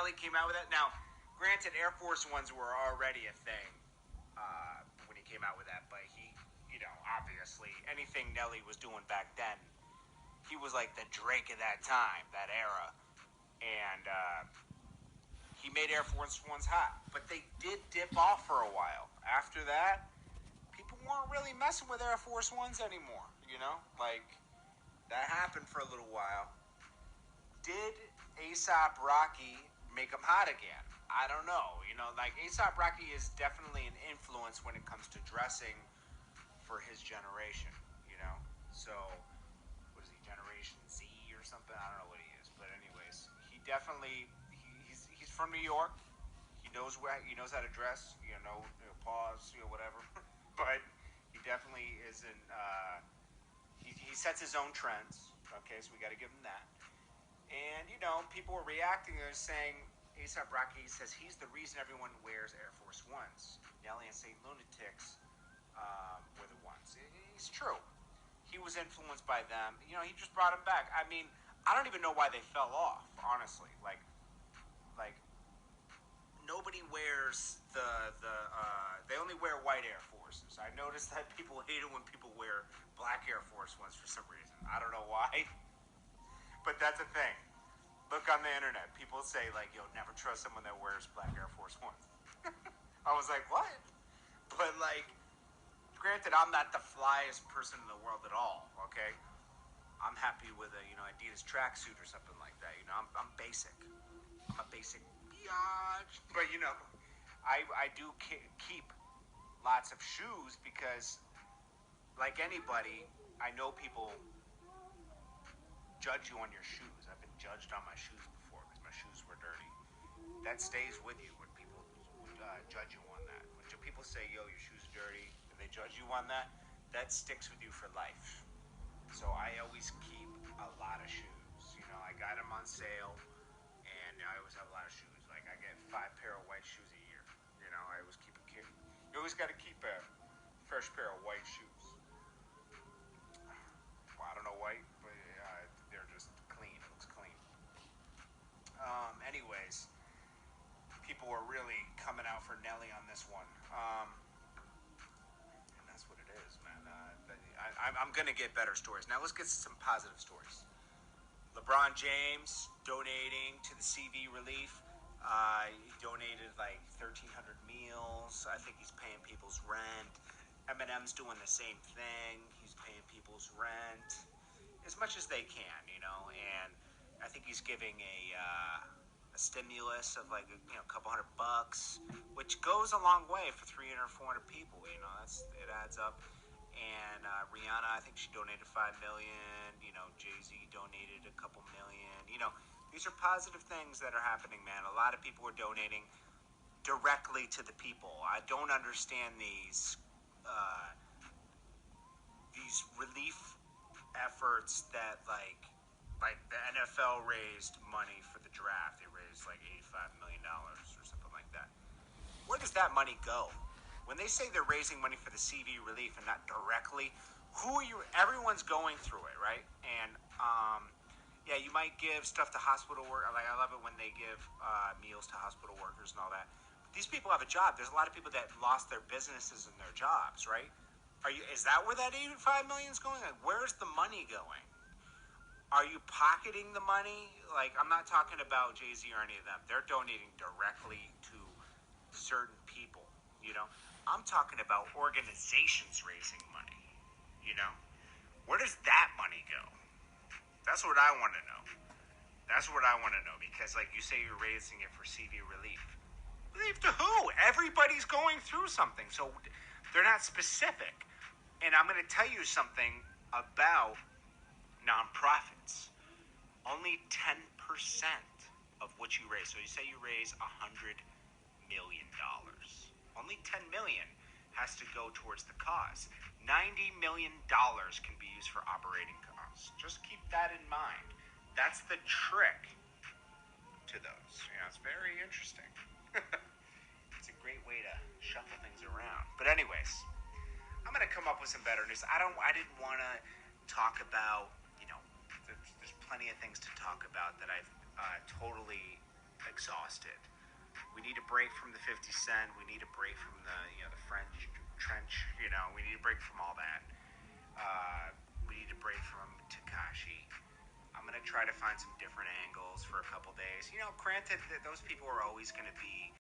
Nellie came out with that. Now, granted, Air Force Ones were already a thing when he came out with that, but he, obviously, anything Nellie was doing back then, he was like the Drake of that time, that era. And he made Air Force Ones hot. But they did dip off for a while. After that, people weren't really messing with Air Force Ones anymore, Like, that happened for a little while. Did A$AP Rocky make them hot again? I don't know. Like, A$AP Rocky is definitely an influence when it comes to dressing for his generation, So, what is he, Generation Z or something? I don't know what he is. But anyways, he definitely, he's from New York. He knows how to dress, pause, whatever. But he definitely isn't, he sets his own trends. Okay, so we got to give him that. And, people were reacting and saying, A$AP Rocky says he's the reason everyone wears Air Force Ones. Nelly and St. Lunatics were the ones. It's true. He was influenced by them. He just brought them back. I mean, I don't even know why they fell off, honestly. Like nobody wears they only wear white Air Forces. I noticed that people hate it when people wear black Air Force Ones for some reason. I don't know why. But that's a thing. Look on the internet. People say, like, never trust someone that wears black Air Force Ones. I was like, what? But, like, granted, I'm not the flyest person in the world at all, okay? I'm happy with a, Adidas tracksuit or something like that. I'm basic. I'm a basic biatch. But, I do keep lots of shoes because, like anybody, I know people judge you on your shoes. I've been judged on my shoes before because my shoes were dirty. That stays with you when people judge you on that. When people say, yo, your shoes are dirty, and they judge you on that, that sticks with you for life. So I always keep a lot of shoes. I got them on sale, and I always have a lot of shoes. Like, I get 5 pair of white shoes a year. I always keep a kid. You always got to keep a fresh pair of white shoes. Well, I don't know white, but they're just clean. It looks clean. Anyways, people were really coming out for Nelly on this one. And that's what it is, man. I'm going to get better stories. Now let's get some positive stories. LeBron James donating to the CV relief. He donated like 1,300 meals. I think he's paying people's rent. Eminem's doing the same thing. He's paying people's rent as much as they can, and I think he's giving a stimulus of like a couple $100, which goes a long way for 300 or 400 people. It adds up. And Rihanna, I think she donated $5 million. Jay-Z donated a couple million. These are positive things that are happening, man. A lot of people are donating directly to the people. I don't understand these relief efforts that like the NFL raised money for the draft. They raised like $85 million or something like that. Where does that money go? When they say they're raising money for the CV relief and not directly, who are you? Everyone's going through it, right? And yeah, you might give stuff to hospital work. Like, I love it when they give meals to hospital workers and all that. But these people have a job. There's a lot of people that lost their businesses and their jobs, right? Is that where that $85 million is going? Like, where's the money going? Are you pocketing the money? Like, I'm not talking about Jay-Z or any of them. They're donating directly to certain people, I'm talking about organizations raising money, Where does that money go? That's what I want to know. That's what I want to know, because, like, you say you're raising it for CV relief. Relief to who? Everybody's going through something, so they're not specific. And I'm going to tell you something about nonprofits. Only 10% of what you raise. So you say you raise $100 million. Only $10 million has to go towards the cause. $90 million can be used for operating costs. Just keep that in mind. That's the trick to those. It's very interesting. It's a great way to shuffle things around. But anyways, I'm going to come up with some better news. I didn't want to talk about, there's plenty of things to talk about that I've totally exhausted. We need a break from the 50 Cent. We need a break from the French trench. We need a break from all that. We need a break from Takashi. I'm gonna try to find some different angles for a couple days. Granted that those people are always gonna be